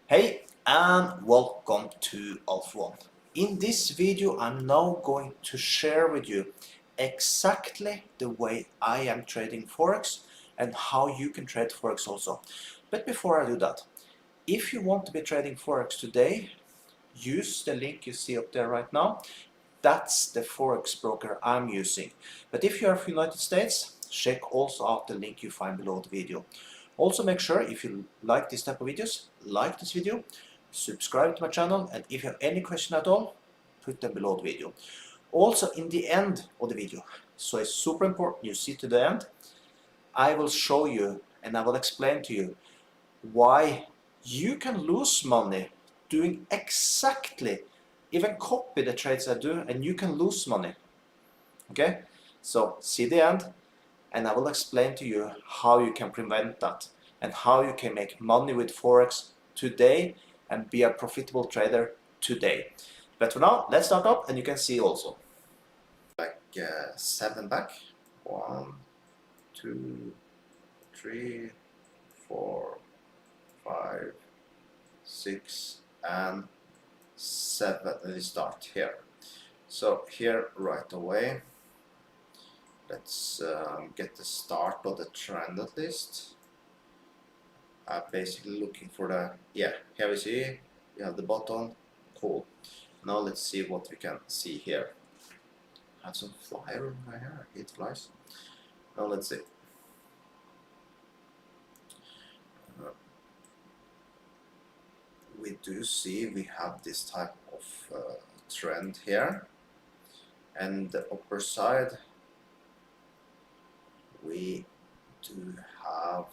Hey and welcome to Alf1. In this video I'm now going to share with you exactly the way I am trading Forex and how you can trade Forex also. But before I do that, if you want to be trading Forex today, use the link you see up there right now. That's the Forex broker I'm using. But if you are from the United States, check also out the link you find below the video. Also make sure if you like this type of videos, like this video, subscribe to my channel, and if you have any question at all, put them below the video. Also in the end of the video, so it's super important you see to the end, I will show you and I will explain to you why you can lose money doing exactly, even copy the trades I do, and you can lose money. Okay, so see the end and I will explain to you how you can prevent that and how you can make money with Forex today and be a profitable trader today. But for now, let's start up and you can see also. Like 7 back. 1, 2, 3, 4, 5, 6 and 7. Let's start here. So here right away, let's get the start of the trend at least. I'm basically looking for the, here we see, we have the bottom, cool. Now let's see what we can see here. I have some flyer in my hair, I hate flies. Now let's see. We do see we have this type of trend here, and the upper side we do have,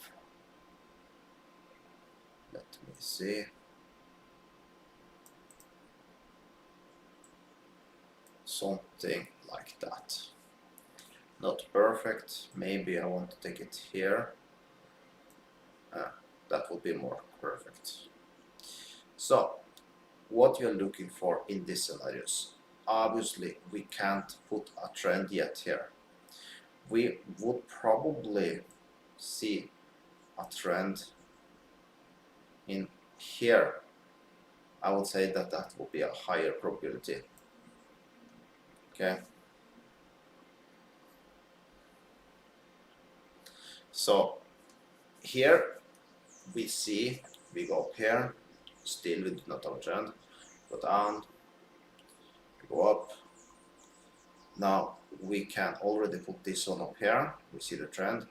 let me see, something like that. Not perfect, maybe I want to take it here. That would be more perfect. So what you're looking for in these scenarios, obviously we can't put a trend yet here. We would probably see a trend in here. I would say that that will be a higher probability. Okay, so here we see we go up here, still we do not have a trend, go down, go up. Now we can already put this one up here, we see the trend.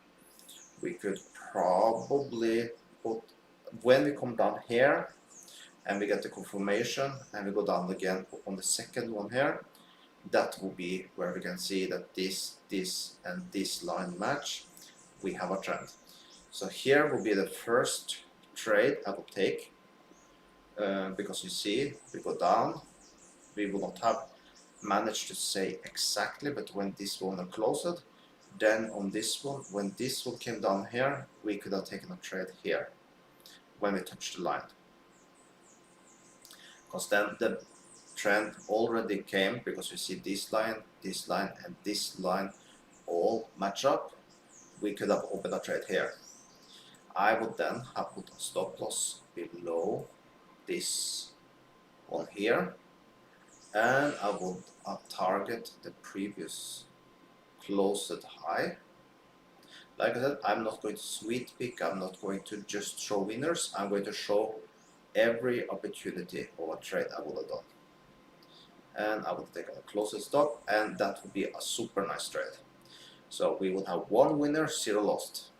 We could probably put, when we come down here and we get the confirmation and we go down again on the second one here, that will be where we can see that this and this line match, we have a trend. So here will be the first trade I will take, because you see we go down, we will not have managed to say exactly, but when this one closed, then on this one, when this one came down here, we could have taken a trade here when we touched the line, because then the trend already came, because you see this line and this line all match up. We could have opened a trade here. I would then have put a stop loss below this one here, and I would target the previous closed high. Like I said, I'm not going to sweet pick, I'm not going to just show winners, I'm going to show every opportunity of a trade I would have done. And I will take a closest stop, and that would be a super nice trade. So we would have 1 winner, 0 lost.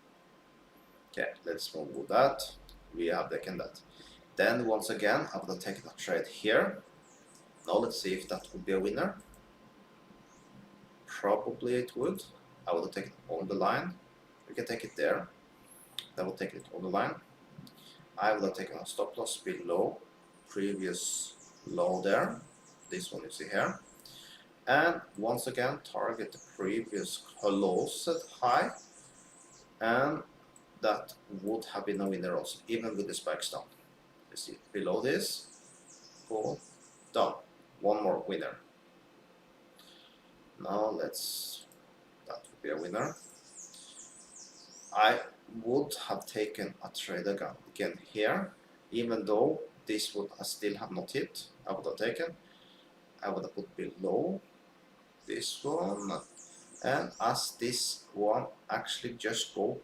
Okay, let's move with that. We have taken that. Then once again, I would have taken a trade here. Now let's see if that would be a winner. Probably it would. I would have taken it on the line. We can take it there. I will take it on the line. I will have taken a stop loss below previous low there. This one you see here. And once again target the previous closed high, and that would have been a winner also, even with the spikes down. You see below this, go down, 1 more winner. Now let's, that would be a winner. I would have taken a trade again here, even though this would I still have not hit, I would have taken. I would have put below this one, and as this one actually just go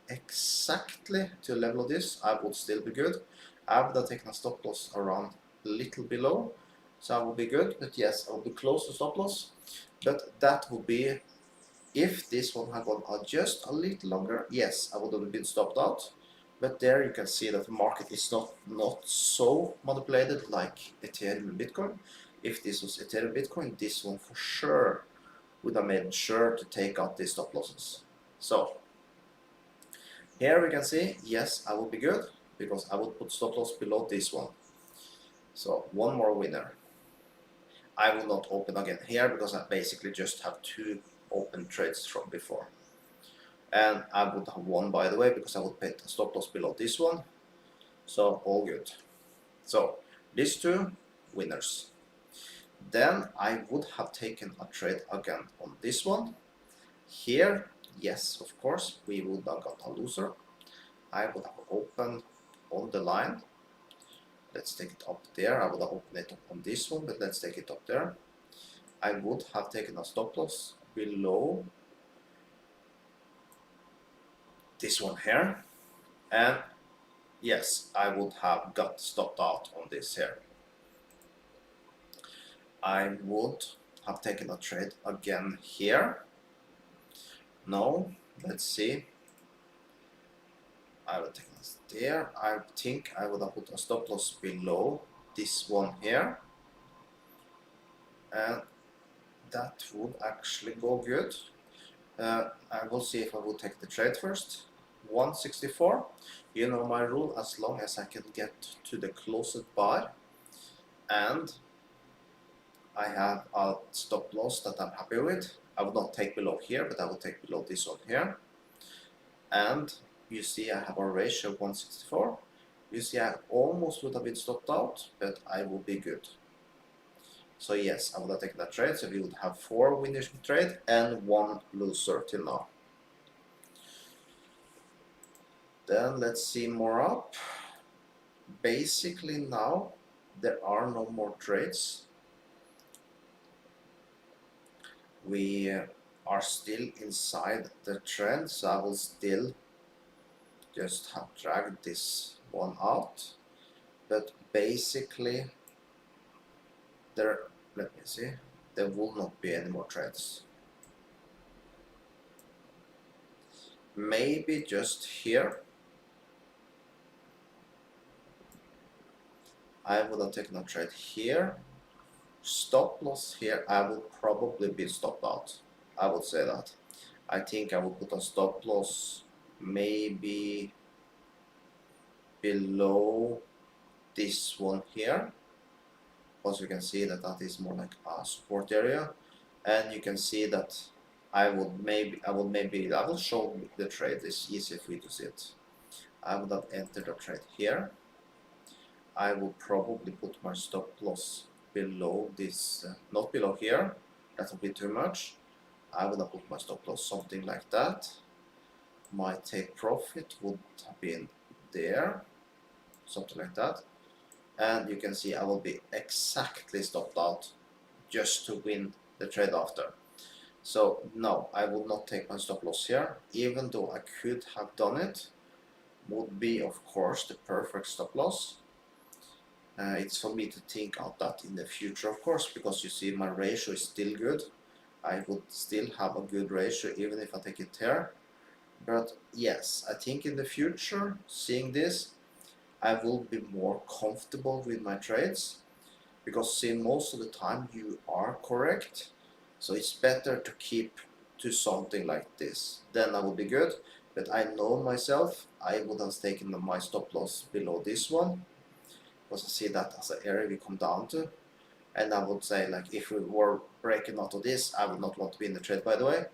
exactly to the level of this, I would still be good. I would have taken a stop loss around a little below, so I would be good, but yes, I would be close to stop loss. But that would be if this one had gone just a little longer, yes, I would have been stopped out. But there you can see that the market is not so manipulated like Ethereum and Bitcoin. If this was Ethereum Bitcoin, this one for sure would have made sure to take out these stop losses. So here we can see, yes, I will be good because I would put stop loss below this one. So one more winner. I will not open again here because I basically just have 2 open trades from before. And I would have won, by the way, because I would put a stop loss below this one. So all good. So these 2 winners. Then I would have taken a trade again on this one. Here, yes, of course, we would have got a loser. I would have opened on the line. Let's take it up there. I would have opened it up on this one, but let's take it up there. I would have taken a stop loss below this one here, and yes, I would have got stopped out on this here. I would have taken a trade again here. No, let's see. I will take this there. I think I would have put a stop loss below this one here, and that would actually go good. I will see if I will take the trade first. 164. You know my rule, as long as I can get to the closest buy and I have a stop loss that I'm happy with, I will not take below here, but I will take below this one here. And you see I have a ratio of 164. You see I almost would have been stopped out, but I will be good. So yes, I would have taken that trade, so we would have 4 winners in trade and 1 loser till now. Then let's see more up. Basically now there are no more trades. We are still inside the trend, so I will still just have dragged this one out. But basically there, let me see, there will not be any more trades. Maybe just here I would have taken a trade here. Stop loss here, I will probably be stopped out. I would say that. I think I will put a stop loss maybe below this one here. Because you can see that that is more like a support area. And you can see that I will show the trade. It's easier for you to see it. I would have entered a trade here. I will probably put my stop loss below this, not below here, that would be too much. I would have put my stop loss something like that. My take profit would have been there, something like that. And you can see I will be exactly stopped out just to win the trade after. So no, I will not take my stop loss here, even though I could have done it. Would be of course the perfect stop loss. It's for me to think out that in the future, of course, because you see my ratio is still good. I would still have a good ratio even if I take it here. But yes, I think in the future, seeing this, I will be more comfortable with my trades, because see, most of the time you are correct. So it's better to keep to something like this. Then I will be good. But I know myself, I would have taken my stop loss below this one, because I see that as an area we come down to. And I would say, like, if we were breaking out of this, I would not want to be in the trade, by the way.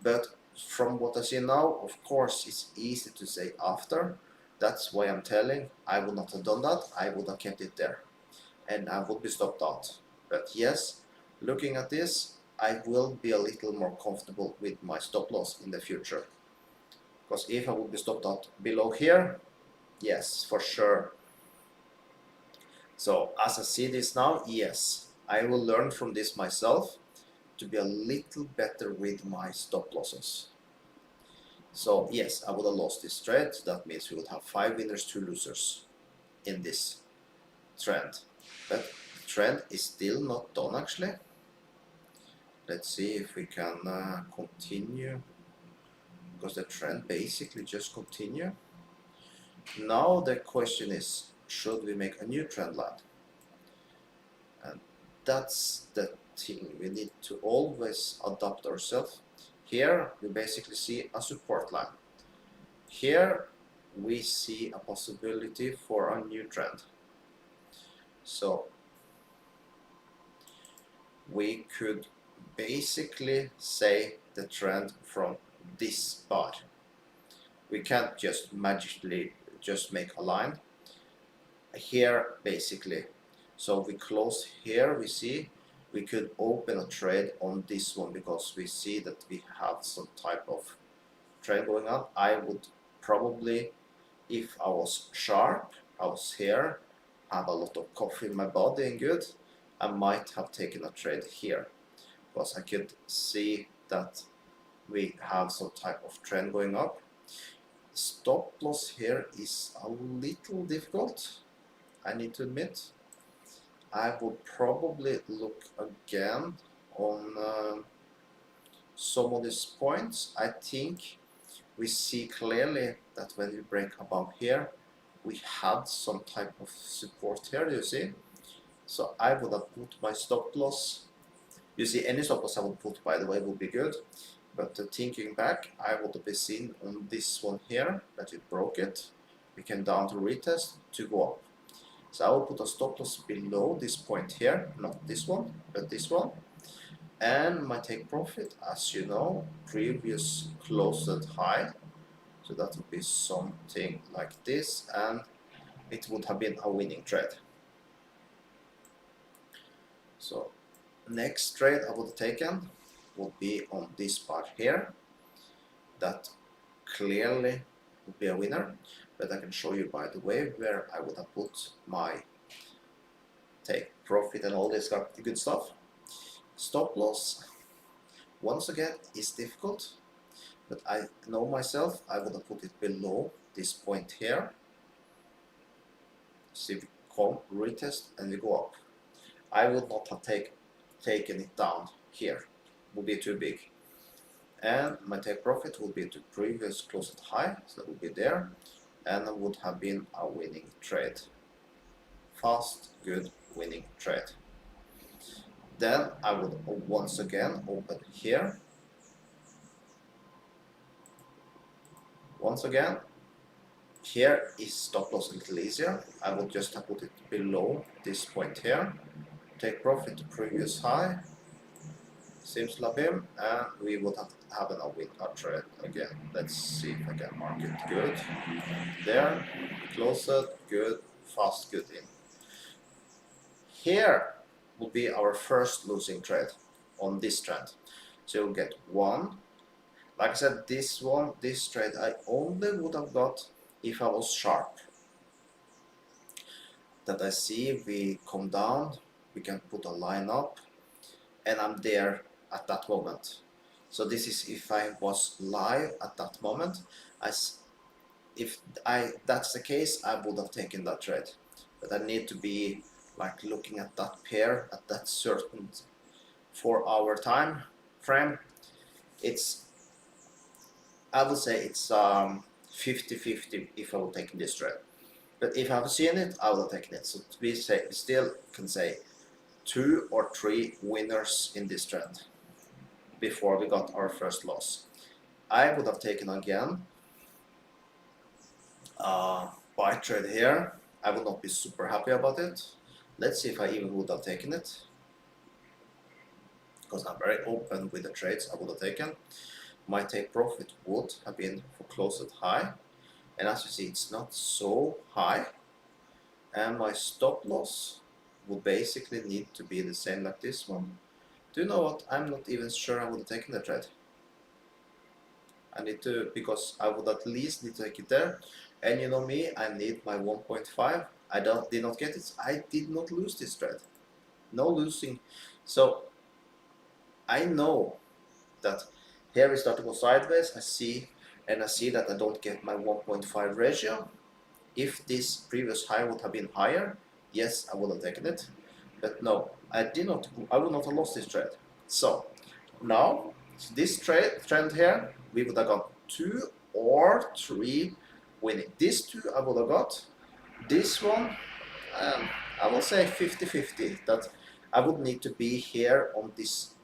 But from what I see now, of course, it's easy to say after. That's why I'm telling, I would not have done that. I would have kept it there, and I would be stopped out. But yes, looking at this, I will be a little more comfortable with my stop loss in the future. Because if I would be stopped out below here, yes, for sure, So as I see this now, yes, I will learn from this myself to be a little better with my stop losses. So yes, I would have lost this trade. That means we would have 5 winners, 2 losers in this trend. But the trend is still not done actually. Let's see if we can continue, because the trend basically just continue. Now the question is, should we make a new trend line? And that's the thing, we need to always adapt ourselves. Here we basically see a support line. Here we see a possibility for a new trend. So we could basically say the trend from this bar. We can't just magically just make a line here basically. So we close here, we see we could open a trade on this one because we see that we have some type of trade going on. I would probably, if I was sharp, I was here, have a lot of coffee in my body and good, I might have taken a trade here because I could see that we have some type of trend going up. Stop loss here is a little difficult, I need to admit. I would probably look again on some of these points. I think we see clearly that when we break above here, we had some type of support here, you see. So I would have put my stop loss. You see, any stop loss I would put, by the way, would be good. But thinking back, I would have been seen on this one here, that it broke it. We came down to retest to go up. So I will put a stop loss below this point here, not this one, but this one. And my take profit, as you know, previous closed high. So that would be something like this, and it would have been a winning trade. So next trade I would have taken would be on this part here. That clearly would be a winner, but I can show you, by the way, where I would have put my take profit and all this good stuff. Stop loss, once again, is difficult, but I know myself, I would have put it below this point here. See, we come, retest, and we go up. I would not have taken it down here, would be too big. And my take profit would be to previous closed high, so that would be there, and it would have been a winning trade. Fast, good, winning trade. Then I would once again open here. Once again, here is stop loss a little easier. I would just have put it below this point here. Take profit to previous high. Simsalabim, and we would have a win a trade again. Let's see if I can mark it good. There, close it, good, fast, good in. Here will be our first losing trade on this trend. So you'll get one. Like I said, this trade I only would have got if I was sharp. That I see we come down, we can put a line up, and I'm there at that moment. So this is if I was live at that moment. If that's the case, I would have taken that trade. But I need to be like looking at that pair at that certain 4-hour time frame. I would say it's 50-50 if I would take this trade. But if I've seen it, I would have taken it. So we still can say 2 or 3 winners in this trend before we got our first loss. I would have taken again buy trade here. I would not be super happy about it. Let's see if I even would have taken it, because I'm very open with the trades I would have taken. My take profit would have been for closed high, and as you see, it's not so high, and my stop loss would basically need to be the same like this one. Do you know what? I'm not even sure I would have taken the trade. I need to, because I would at least need to take it there, and you know me, I need my 1.5 I did not get it. I did not lose this trade. No losing. So I know that here we start to go sideways. I see that I don't get my 1.5 ratio. If this previous high would have been higher, yes, I would have taken it. But no, I would not have lost this trade. So now this trend here, we would have got 2 or 3 winning. These 2 I would have got. This one, I will say 50-50. That I would need to be here on this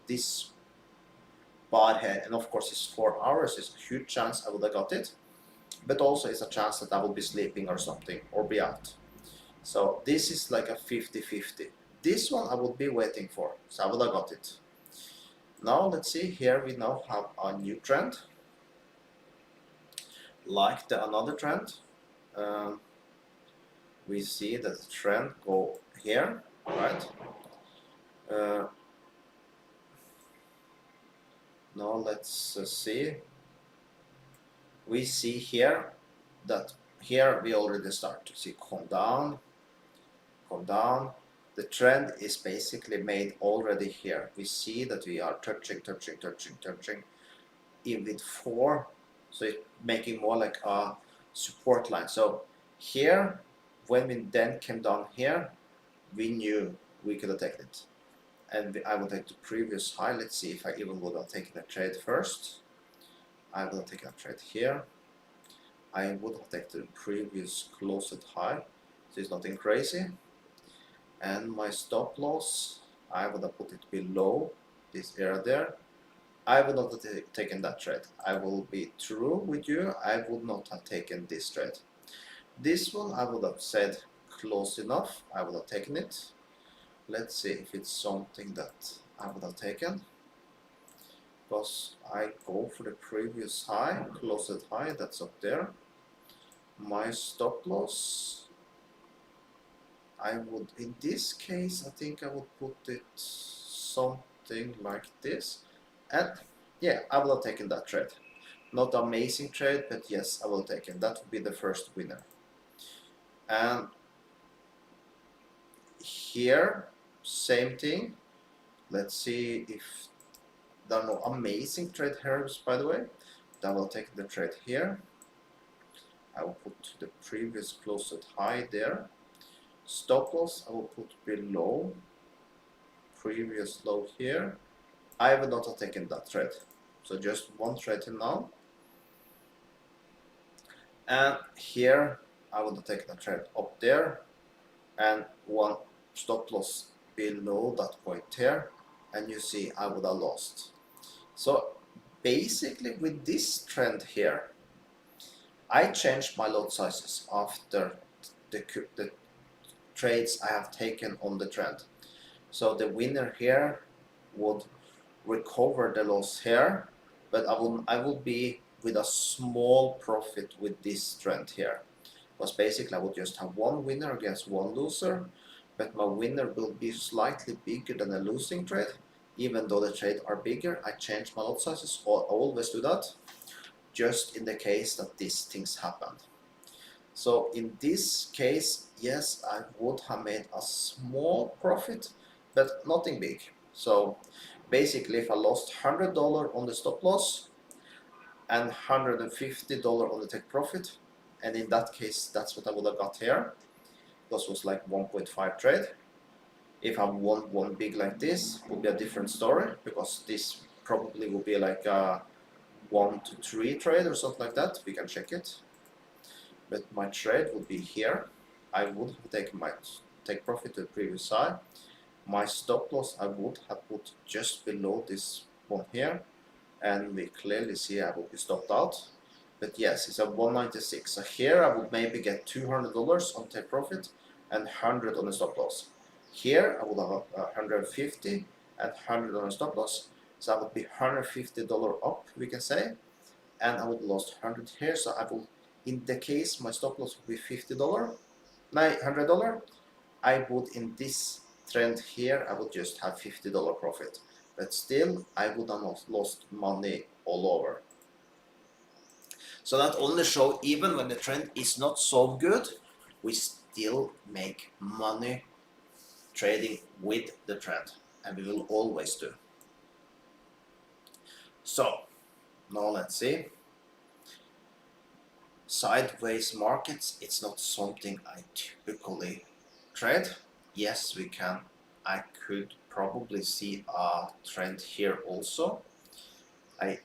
bar here, and of course it's 4 hours. It's a huge chance I would have got it, but also it's a chance that I will be sleeping or something or be out. So this is like a 50-50. This one I would be waiting for, so I would have got it. Now let's see, here we now have a new trend, like the another trend. We see that the trend go here, right? Now let's see. We see here that here we already start to see come down. The trend is basically made already here. We see that we are touching in with 4, so it's making more like a support line. So here, when we then came down here, we knew we could have taken it, and I will take the previous high. Let's see if I even would have taken a trade first. I will take a trade here. I would have taken the previous closed high, so it's nothing crazy. And my stop loss, I would have put it below this area there. I would not have taken that trade. I will be true with you, I would not have taken this trade. This one I would have said close enough, I would have taken it. Let's see if it's something that I would have taken. Because I go for the previous high, closed high, that's up there. My stop loss, I would, in this case, I think I would put it something like this. And yeah, I will have taken that trade. Not an amazing trade, but yes, I will take it. That would be the first winner. And here, same thing. Let's see if there are no amazing trade here, by the way. I will take the trade here. I will put the previous closed high there. Stop loss I will put below previous low here. I would not have taken that trade, so just one trade now. And here I would have taken a trade up there and one stop loss below that point here, and you see I would have lost. So basically with this trend here, I changed my lot sizes after the trades I have taken on the trend. So the winner here would recover the loss here, but I will be with a small profit with this trend here. Because basically I would just have one winner against one loser, but my winner will be slightly bigger than a losing trade. Even though the trades are bigger, I change my lot sizes, or I always do that, just in the case that these things happen. So in this case, yes, I would have made a small profit, but nothing big. So basically if I lost $100 on the stop loss and $150 on the take profit, and in that case that's what I would have got here, because it was like 1.5 trade. If I won one big like this, it would be a different story, because this probably will be like a 1 to 3 trade or something like that. We can check it. But my trade would be here. I would have taken my take profit to the previous high. My stop loss I would have put just below this one here, and we clearly see I will be stopped out. But yes, it's a 196. So here I would maybe get $200 on take profit and 100 on the stop loss. Here I would have 150 and 100 on the stop loss. So I would be $150 up, we can say, and I would have lost 100 here. So I will, in the case my stop loss would be $100, I would, in this trend here, I would just have $50 profit. But still, I would have not lost money all over. So that only shows, even when the trend is not so good, we still make money trading with the trend, and we will always do. So now let's see. Sideways markets, it's not something I typically trade. Yes, we can. I could probably see a trend here also. I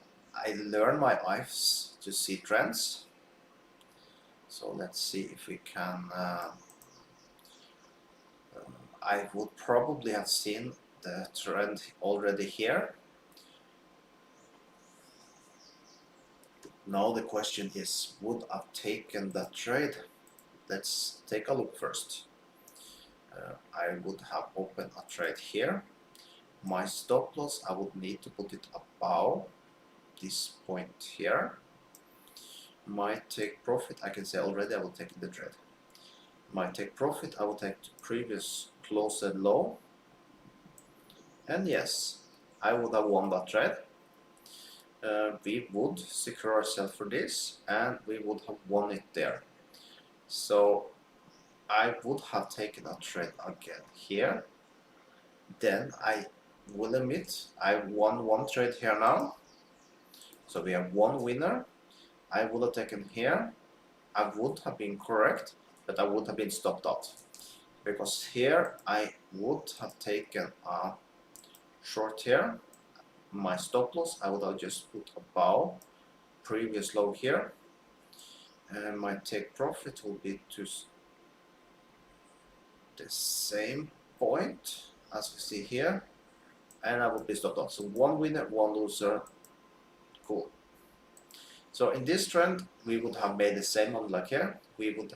learn my eyes to see trends. So let's see if we can. I would probably have seen the trend already here. Now the question is, would I've taken that trade? Let's take a look first. I would have opened a trade here. My stop loss, I would need to put it above this point here. My take profit, I can say already I will take the trade. My take profit, I will take the previous close and low. And yes, I would have won that trade. We would secure ourselves for this, and we would have won it there. So I would have taken a trade again here. Then I will admit I won one trade here now. So we have one winner. I would have taken here. I would have been correct, but I would have been stopped out. Because here I would have taken a short here. My stop loss I would have just put above previous low here. And my take profit will be to the same point as we see here. And I will be stopped out. So one winner, one loser. Cool. So in this trend, we would have made the same one like here. We would,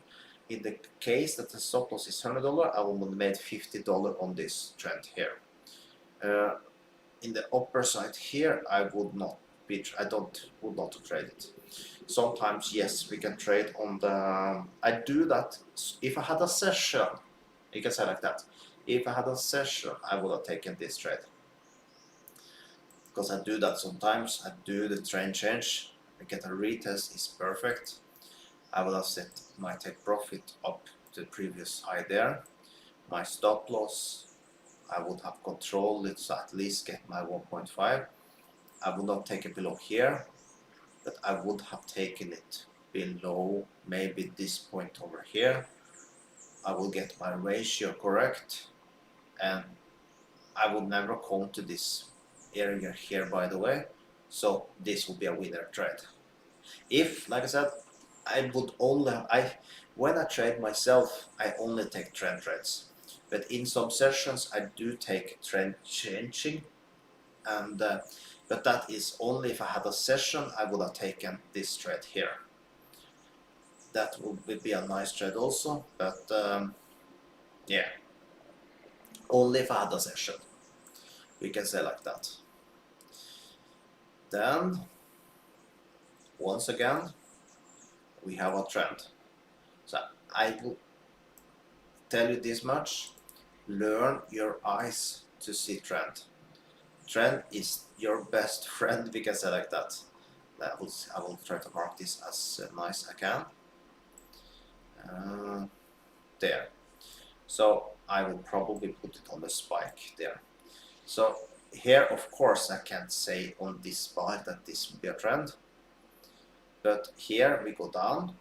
in the case that the stop loss is $100, I would have made $50 on this trend here. In the upper side here, I would not trade it. Sometimes, yes, we can trade on the. I do that if I had a session. You can say like that. If I had a session, I would have taken this trade. Because I do that sometimes. I do the trend change. I get a retest, is perfect. I would have set my take profit up to the previous high there. My stop loss, I would have controlled it, so at least get my 1.5. I would not take it below here, but I would have taken it below maybe this point over here. I will get my ratio correct, and I would never come to this area here, by the way. So this will be a winner trade. If, like I said, I would only when I trade myself, I only take trend trades. But in some sessions, I do take trend changing, and but that is only if I had a session. I would have taken this trade here. That would be a nice trade also, but yeah, only if I had a session. We can say like that. Then, once again, we have a trend. So I will tell you this much: learn your eyes to see trend. Trend is your best friend, we can say like that. I will try to mark this as nice as I can. There. So I will probably put it on the spike there. So here, of course, I can't say on this spot that this will be a trend. But here we go down.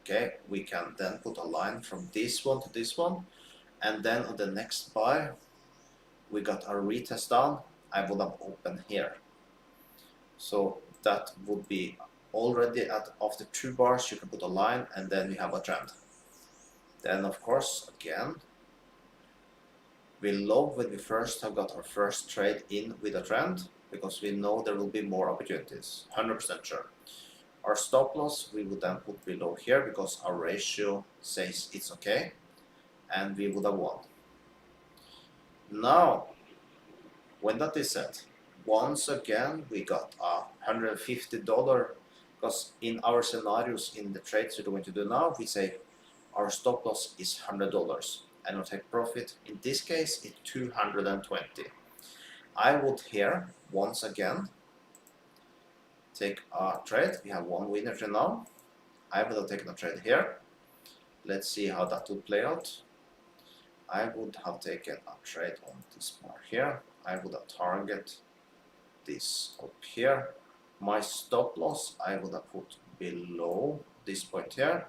Okay, we can then put a line from this one to this one. And then on the next buy, we got a retest down. I would have opened here. So that would be already after 2 bars, you can put a line, and then we have a trend. Then, of course, again, we love when we first have got our first trade in with a trend, because we know there will be more opportunities, 100% sure. Our stop loss we would then put below here, because our ratio says it's okay, and we would have won. Now, when that is set, once again we got a $150, because in our scenarios in the trades we're going to do now, we say our stop loss is $100 and our take profit in this case is 220. I would here once again take a trade. We have one winner trade now. I would have taken a trade here. let's see how that would play out. I would have taken a trade on this bar here. I would have target this up here. My stop loss I would have put below this point here.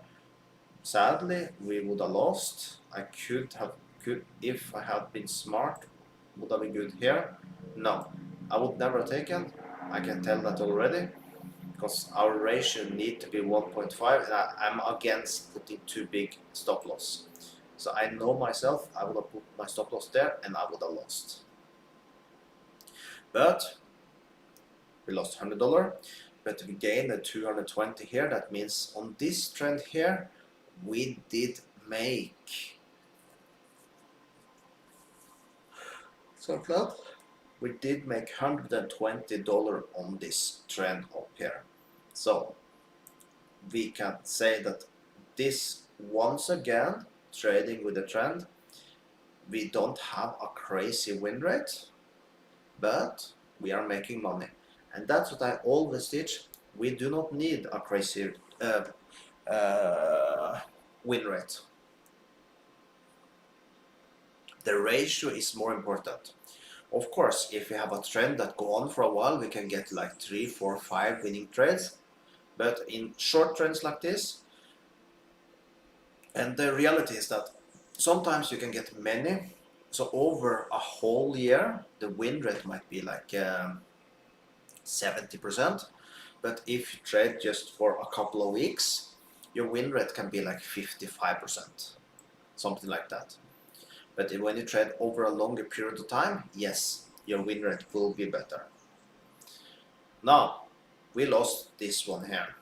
Sadly, we would have lost. I could if I had been smart, would have been good here. No, I would never have taken. I can tell that already, because our ratio need to be 1.5, and I'm against putting too big stop loss. So I know myself, I would have put my stop loss there and I would have lost. But we lost $100, but we gained the 220 here. That means on this trend here, we did make we did make $120 on this trend up here. So we can say that this, once again, trading with the trend, we don't have a crazy win rate, but we are making money. And that's what I always teach. We do not need a crazy win rate. The ratio is more important. Of course, if we have a trend that go on for a while, we can get like 3, 4, 5 winning trades. But in short trends like this, and the reality is that sometimes you can get many. So over a whole year, the win rate might be like 70%. But if you trade just for a couple of weeks, your win rate can be like 55%, something like that. But when you trade over a longer period of time, yes, your win rate will be better. Now, we lost this one here.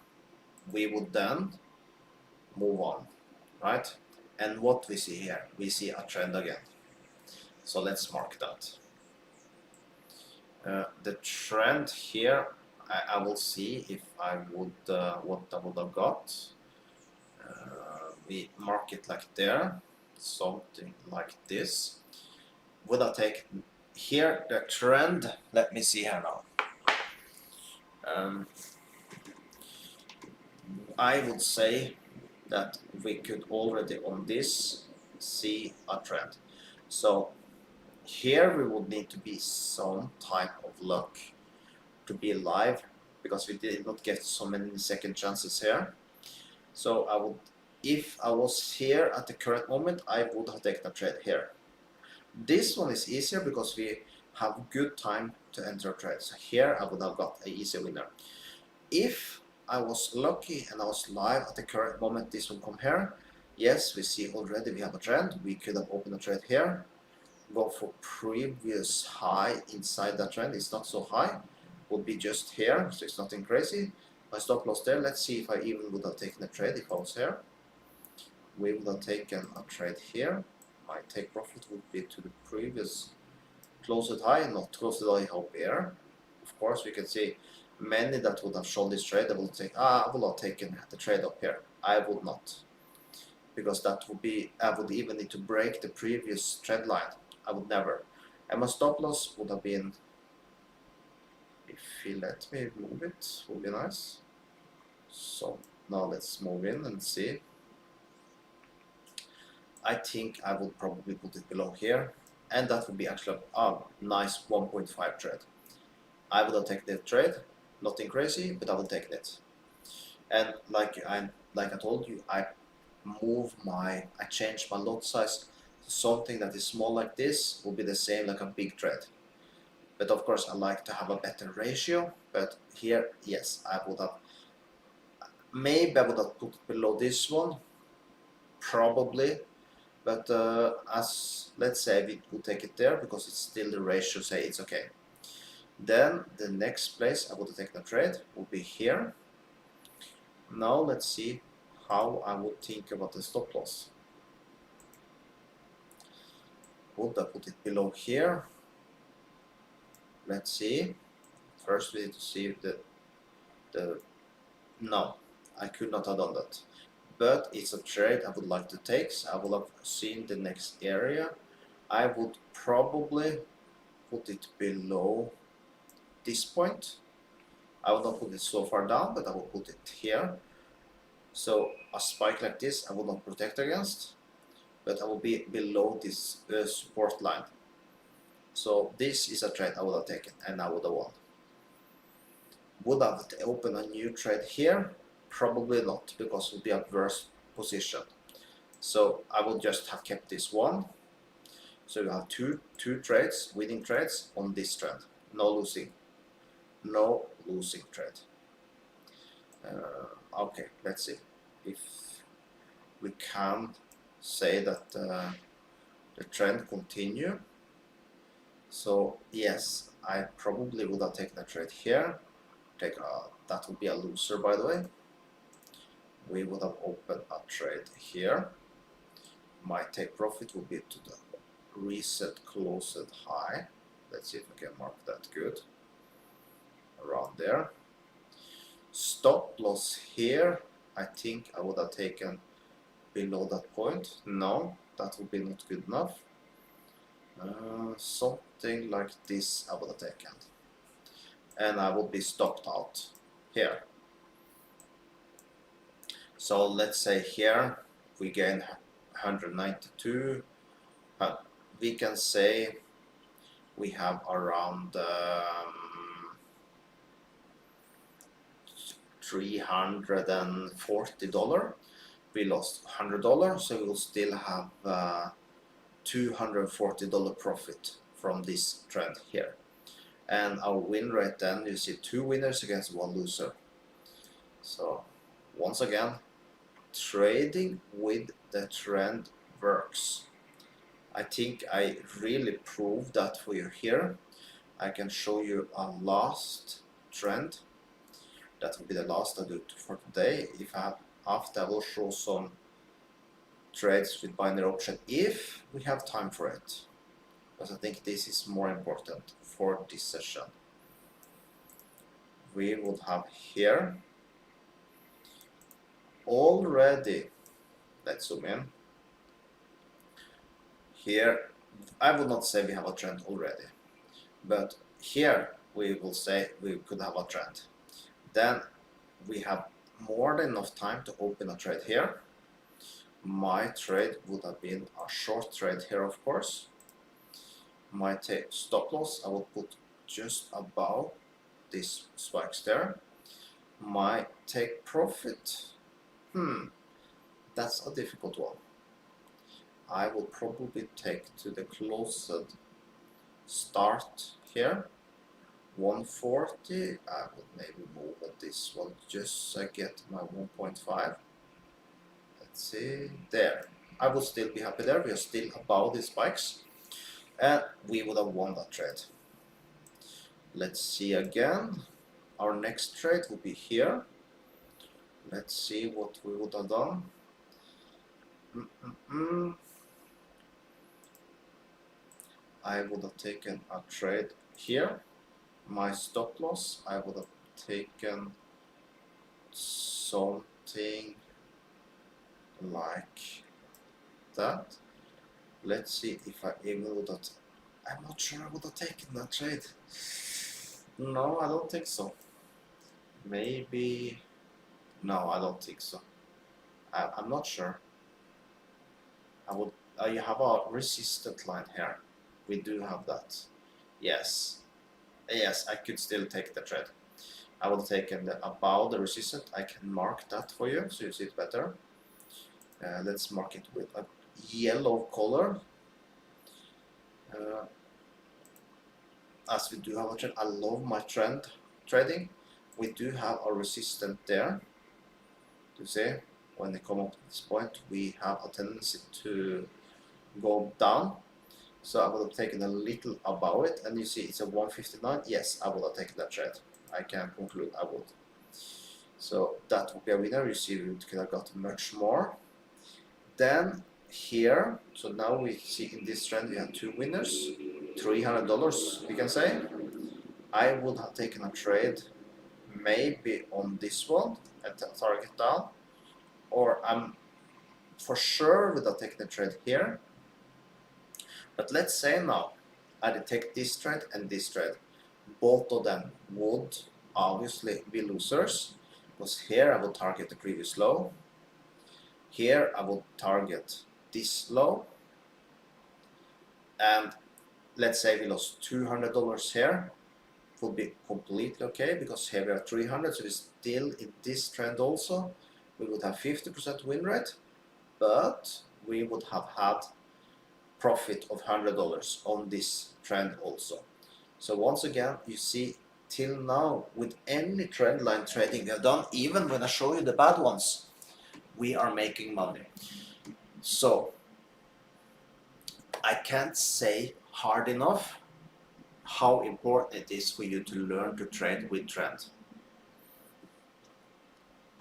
We would then move on, right? And what we see here, we see a trend again. So let's mark that. The trend here, I will see if I would, what I would have got. We mark it like there, something like this. Would I take here the trend? Let me see here now. I would say that we could already on this see a trend. So here we would need to be some type of luck to be alive, because we did not get so many second chances here. So I would, if I was here at the current moment, I would have taken a trade here. This one is easier because we have good time to enter a trade. So here I would have got an easy winner. If I was lucky and I was live at the current moment, this will come here. Yes, we see already we have a trend. We could have opened a trade here, go for previous high inside that trend. It's not so high, would be just here, so it's nothing crazy. My stop loss there. Let's see if I even would have taken a trade if I was here. We would have taken a trade here. My take profit would be to the previous closed high, not closed high up here. Of course, we can see many that would have shown this trade. They will say, I would have taken the trade up here. I would not, because that would be, I would even need to break the previous trend line. I would never. And my stop loss would have been, if you let me move it, would be nice. So now let's move in and see. I think I would probably put it below here, and that would be actually a nice 1.5 trade. I would have taken the trade, nothing crazy, but I would take it. And like I told you, I change my lot size. Something that is small like this will be the same like a big trade. But of course, I like to have a better ratio. But here, yes, I would have. Maybe I would have put it below this one, probably. But as let's say we would take it there because it's still the ratio. Say it's okay. Then the next place I would have taken a trade will be here. Now let's see how I would think about the stop loss. Would I put it below here? Let's see. First we need to see the no, I could not have done that. But it's a trade I would like to take, so I will have seen the next area. I would probably put it below this point. I will not put it so far down, but I will put it here. So a spike like this I will not protect against, but I will be below this support line. So this is a trade I would have taken and I would have won. Would I have opened a new trade here? Probably not, because it would be a worse position. So I would just have kept this one. So you have two trades, winning trades on this trend. No losing trade. Okay, let's see if we can say that the trend continue. So yes, I probably would have taken a trade here. That would be a loser, by the way. We would have opened a trade here. My take profit will be to the reset closed high. Let's see if I can mark that good. Around there. Stop loss here. I think I would have taken below that point. No, that would be not good enough. Something like this I would have taken. And I would be stopped out here. So let's say here we gain 192. We can say we have around $340. We lost $100, so we will still have $240 profit from this trend here. And our win rate then, you see 2 winners against 1 loser. So once again, trading with the trend works. I think I really proved that for you here. I can show you a last trend. That will be the last I do for today. If I have, after I will show some trades with binary option if we have time for it, because I think this is more important for this session. We will have here already, let's zoom in. Here I would not say we have a trend already, but here we will say we could have a trend. Then we have more than enough time to open a trade here. My trade would have been a short trade here, of course. My stop loss I will put just above these spikes there. My take profit, that's a difficult one. I will probably take to the closed start here, 140. I would maybe move at this one just so I get my 1.5. Let's see, there. I would still be happy there. We are still above these spikes, and we would have won that trade. Let's see again. Our next trade will be here. Let's see what we would have done. I would have taken a trade here. My stop loss, I would have taken something like that. Let's see if I even would have. I'm not sure I would have taken that trade. No, I don't think so. Maybe. No, I don't think so. I'm not sure. I would. You have a resistant line here. We do have that. Yes. Yes, I could still take the trade. I would have taken above the resistance. I can mark that for you so you see it better. Let's mark it with a yellow color. As we do have a trend, I love my trend trading. We do have a resistance there. You see, when they come up to this point, we have a tendency to go down. So I would have taken a little above it, and you see it's a 159. Yes, I would have taken that trade. I can conclude I would. So that would be a winner. You see, we could have got much more. Then here, so now we see in this trend we have 2 winners, $300 we can say. I would have taken a trade maybe on this one at the target down, or I'm for sure would have taken a trade here. But let's say now I take this trade and this trade. Both of them would obviously be losers, because here I will target the previous low. Here I will target this low, and let's say we lost $200 here, it would be completely okay, because here we are 300, so we're still in this trend also. We would have 50% win rate, but we would have had profit of $100 on this trend also. So once again, you see, till now, with any trend line trading we have done, even when I show you the bad ones, we are making money. So I can't say hard enough how important it is for you to learn to trade with trend.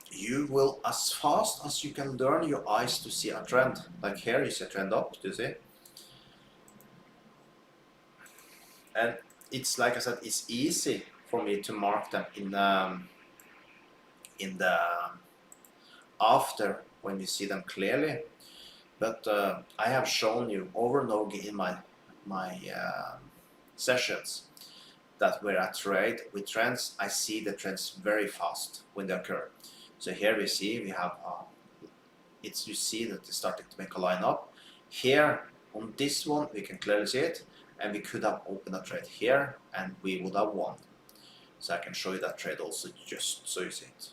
You will, as fast as you can learn your eyes to see a trend, like here you see a trend up, do you see? And it's, like I said, it's easy for me to mark them in the after, when you see them clearly. But I have shown you over and over in my sessions that where I trade with trends, I see the trends very fast when they occur. So here we see we have you see that it's starting to make a line up. Here on this one we can clearly see it, and we could have opened a trade here and we would have won. So I can show you that trade also, just so you see it.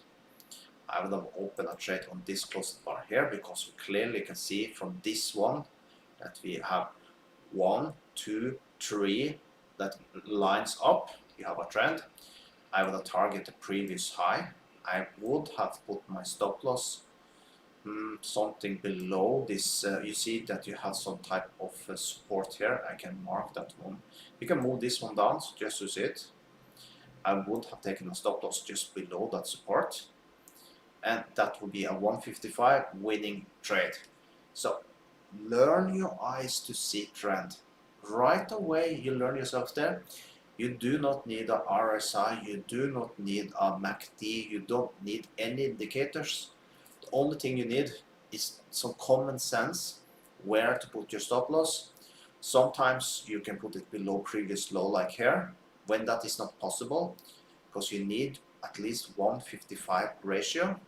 I would have opened a trade on this closed bar here, because we clearly can see from this one that we have 1, 2, 3 that lines up. You have a trend. I would have targeted the previous high. I would have put my stop loss something below this. You see that you have some type of support here. I can mark that one. You can move this one down, so just to see it. I would have taken a stop loss just below that support, and that would be a 155 winning trade. So learn your eyes to see trend. Right away you learn yourself there. You do not need a RSI, you do not need a MACD, you don't need any indicators. The only thing you need is some common sense where to put your stop loss. Sometimes you can put it below previous low, like here, when that is not possible, because you need at least 155 ratio.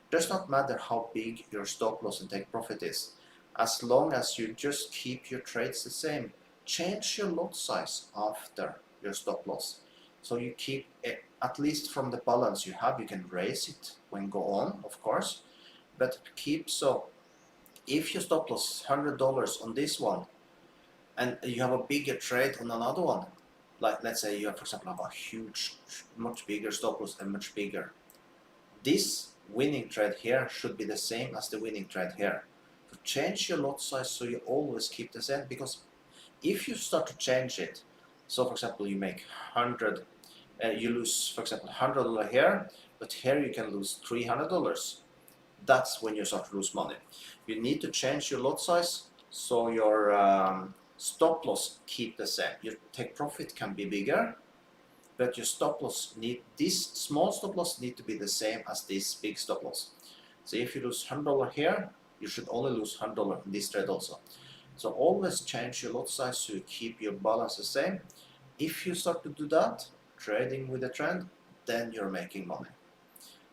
Does not matter how big your stop loss and take profit is, as long as you just keep your trades the same. Change your lot size after your stop loss, so you keep it, at least from the balance you have. You can raise it when go on, of course, but keep, so if you stop loss $100 on this one and you have a bigger trade on another one, like let's say you have, for example, have a huge, much bigger stop loss and much bigger, this winning trade here should be the same as the winning trade here. So change your lot size so you always keep the same, because if you start to change it, so for example you make 100, you lose, for example, $100 here, but here you can lose $300. That's when you start to lose money. You need to change your lot size so your stop loss keep the same. Your take profit can be bigger, but your stop loss need, this small stop loss need to be the same as this big stop loss. So if you lose $100 here, you should only lose $100 in this trade also. So always change your lot size so you keep your balance the same. If you start to do that, trading with a trend, then you're making money.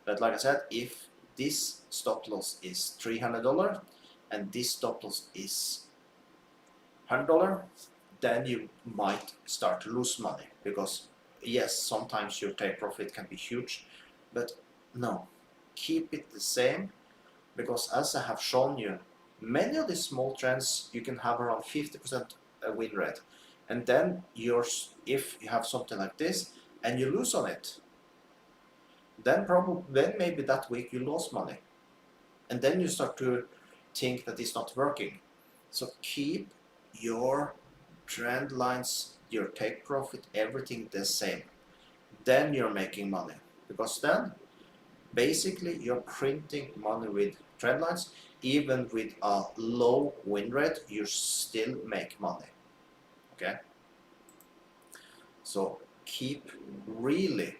But like I said, if this stop loss is $300 and this stop loss is $100, then you might start to lose money, because yes, sometimes your take profit can be huge, but no, keep it the same, because as I have shown you, many of these small trends you can have around 50% win rate, and then if you have something like this and you lose on it, then maybe that week you lost money, and then you start to think that it's not working. So keep your trend lines, your take profit, everything the same. Then you're making money, because then basically you're printing money with trend lines. Even with a low win rate, you still make money. Okay, so keep really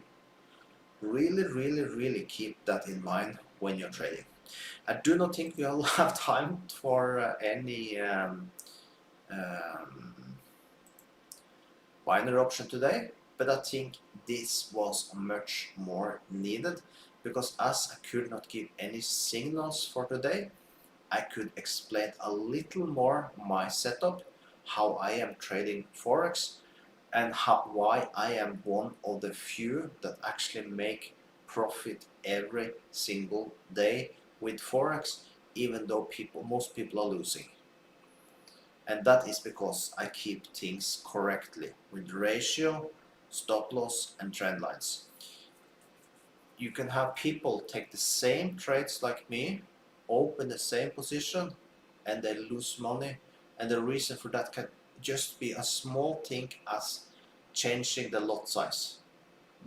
keep that in mind when you're trading. I do not think we'll have time for any binary option today, but I think this was much more needed, because as I could not give any signals for today, I could explain a little more my setup, how I am trading Forex, and why I am one of the few that actually make profit every single day with Forex, even though most people are losing. And that is because I keep things correctly with ratio, stop loss, and trend lines. You can have people take the same trades like me, open the same position, and they lose money. And the reason for that can just be a small thing as changing the lot size.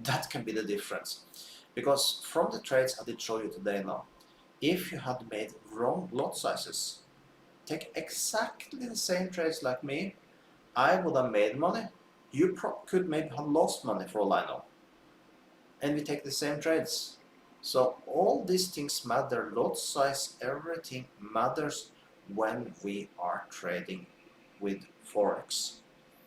That can be the difference. Because from the trades I did show you today now, if you had made wrong lot sizes, take exactly the same trades like me, I would have made money. You could maybe have lost money for all I know. And we take the same trades. So all these things matter, lot size, everything matters when we are trading with Forex.